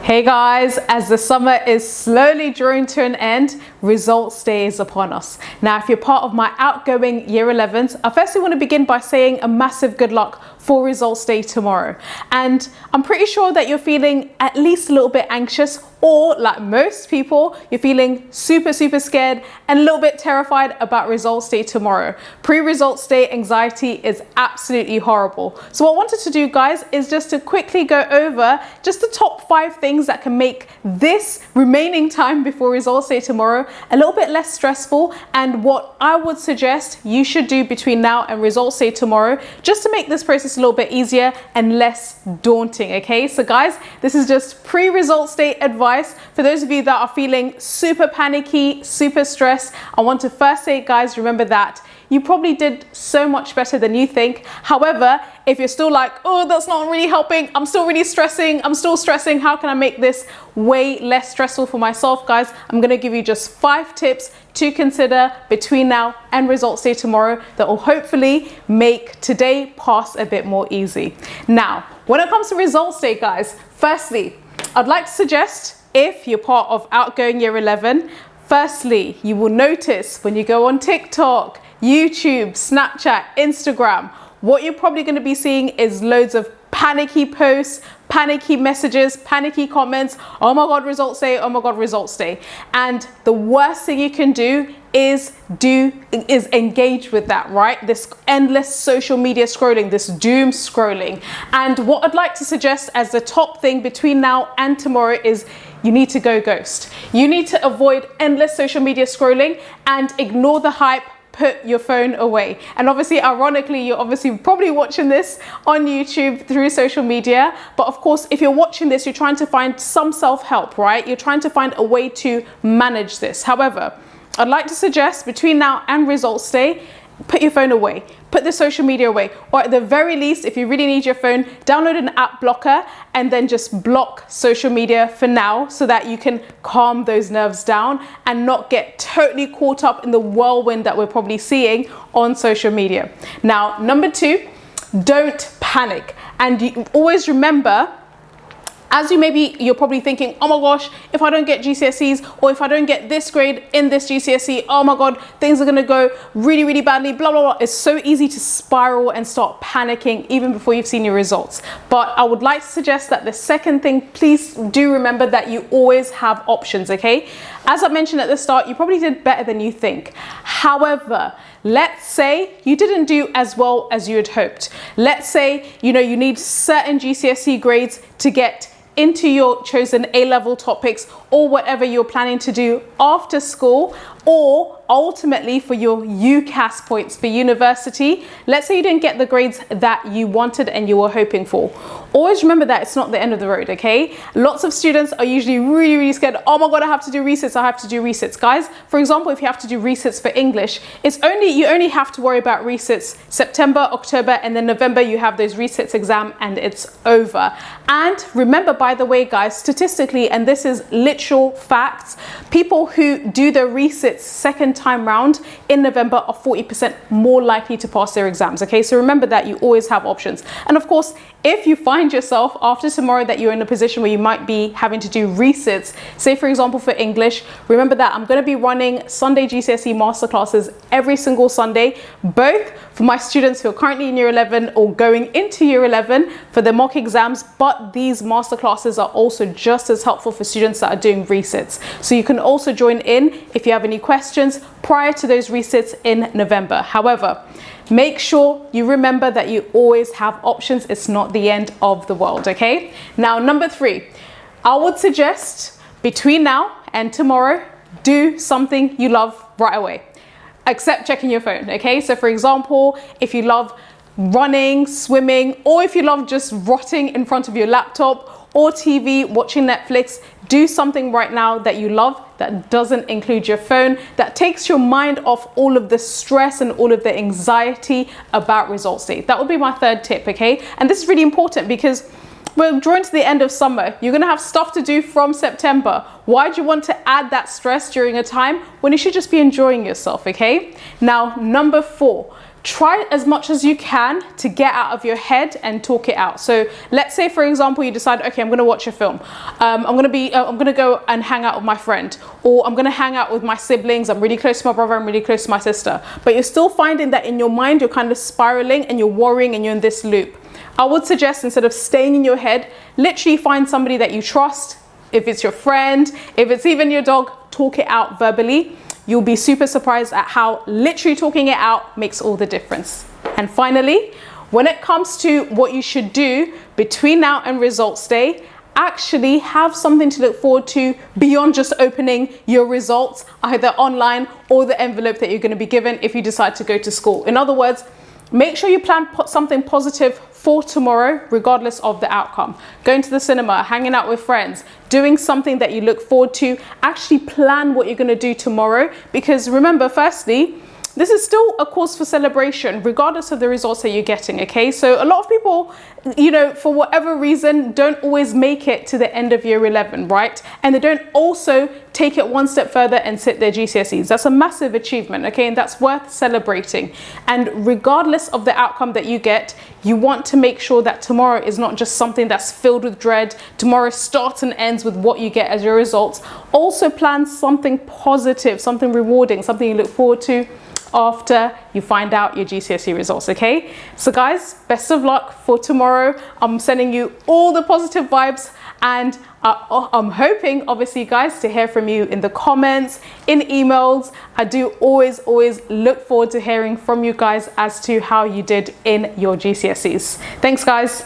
Hey guys, as the summer is slowly drawing to an end, results day is upon us. Now, if you're part of my outgoing year 11s, I firstly want to begin by saying a massive good luck for results day tomorrow. And I'm pretty sure that you're feeling at least a little bit anxious, or like most people, you're feeling super scared and a little bit terrified about results day tomorrow. Pre-results day anxiety is absolutely horrible. So what I wanted to do, guys, is just to quickly go over just the top 5 things that can make this remaining time before results day tomorrow a little bit less stressful, and what I would suggest you should do between now and results day tomorrow just to make this process a little bit easier and less daunting. Okay, so guys, this is just pre-results day advice. For those of you that are feeling super panicky, super stressed, I want to first say, guys, remember that you probably did so much better than you think. However, if you're still like, oh, that's not really helping, I'm still really stressing, I'm still stressing, how can I make this way less stressful for myself, guys? I'm gonna give you just 5 tips to consider between now and results day tomorrow that will hopefully make today pass a bit more easy. Now, when it comes to results day, guys, firstly, I'd like to suggest, if you're part of outgoing year 11, firstly, you will notice when you go on TikTok, YouTube, Snapchat, Instagram, what you're probably going to be seeing is loads of panicky posts, panicky messages, panicky comments. Oh my God, results day. Oh my God, results day. And the worst thing you can do is engage with that, right? This endless social media scrolling, this doom scrolling. And what I'd like to suggest as the top thing between now and tomorrow is you need to go ghost. You need to avoid endless social media scrolling and ignore the hype. Put your phone away. And obviously, ironically, you're obviously probably watching this on YouTube through social media. But of course, if you're watching this, you're trying to find some self-help, right? You're trying to find a way to manage this. However, I'd like to suggest between now and results day, put your phone away, put the social media away, or at the very least, if you really need your phone, download an app blocker and then just block social media for now so that you can calm those nerves down and not get totally caught up in the whirlwind that we're probably seeing on social media. Now, number 2, don't panic. And you always remember, as you're probably thinking, oh my gosh, if I don't get GCSEs, or if I don't get this grade in this GCSE, oh my God, things are gonna go really badly, blah, blah, blah. It's so easy to spiral and start panicking even before you've seen your results. But I would like to suggest that the second thing, please do remember that you always have options, okay? As I mentioned at the start, you probably did better than you think. However, let's say you didn't do as well as you had hoped. Let's say, you need certain GCSE grades to get into your chosen A-level topics or whatever you're planning to do after school, or ultimately for your UCAS points for university. Let's say you didn't get the grades that you wanted and you were hoping for. Always remember that it's not the end of the road, okay? Lots of students are usually really scared. Oh my God, I have to do resits, I have to do resits. Guys, for example, if you have to do resits for English, you only have to worry about resits September, October, and then November you have those resits exam and it's over. And remember, by the way, guys, statistically, and this is literal facts, people who do their resits second time round in November are 40% more likely to pass their exams, okay? So remember that you always have options. And of course, if you find yourself after tomorrow that you're in a position where you might be having to do resits, say for example for English, remember that I'm going to be running Sunday GCSE masterclasses every single Sunday, both for my students who are currently in year 11 or going into year 11 for the mock exams, but these masterclasses are also just as helpful for students that are doing resits. So you can also join in if you have any questions prior to those resits in November. However, make sure you remember that you always have options. It's not the end of the world, okay? Now, number 3, I would suggest between now and tomorrow, do something you love right away, except checking your phone, okay? So for example, if you love running, swimming, or if you love just rotting in front of your laptop or TV, watching Netflix, do something right now that you love that doesn't include your phone, that takes your mind off all of the stress and all of the anxiety about results day. That would be my 3rd tip, okay? And this is really important because we're drawing to the end of summer. You're gonna have stuff to do from September. Why do you want to add that stress during a time when you should just be enjoying yourself, okay? Now, number 4, try as much as you can to get out of your head and talk it out. So let's say, for example, you decide, okay, I'm going to watch a film. I'm going to go and hang out with my friend, or I'm going to hang out with my siblings. I'm really close to my brother. I'm really close to my sister. But you're still finding that in your mind, you're kind of spiraling and you're worrying and you're in this loop. I would suggest, instead of staying in your head, literally find somebody that you trust. If it's your friend, if it's even your dog, talk it out verbally. You'll be super surprised at how literally talking it out makes all the difference. And finally, when it comes to what you should do between now and results day, actually have something to look forward to beyond just opening your results, either online or the envelope that you're going to be given if you decide to go to school. In other words, make sure you plan something positive for tomorrow, regardless of the outcome. Going to the cinema, hanging out with friends, doing something that you look forward to. Actually plan what you're going to do tomorrow, because remember, firstly, this is still a cause for celebration, regardless of the results that you're getting, okay? So a lot of people, you know, for whatever reason, don't always make it to the end of year 11, right? And they don't also take it one step further and sit their GCSEs. That's a massive achievement, okay? And that's worth celebrating. And regardless of the outcome that you get, you want to make sure that tomorrow is not just something that's filled with dread. Tomorrow starts and ends with what you get as your results. Also plan something positive, something rewarding, something you look forward to after you find out your GCSE results, okay? So guys, best of luck for tomorrow. I'm sending you all the positive vibes, and I'm hoping, obviously, guys, to hear from you in the comments, in emails. I do always look forward to hearing from you guys as to how you did in your GCSEs. Thanks, guys.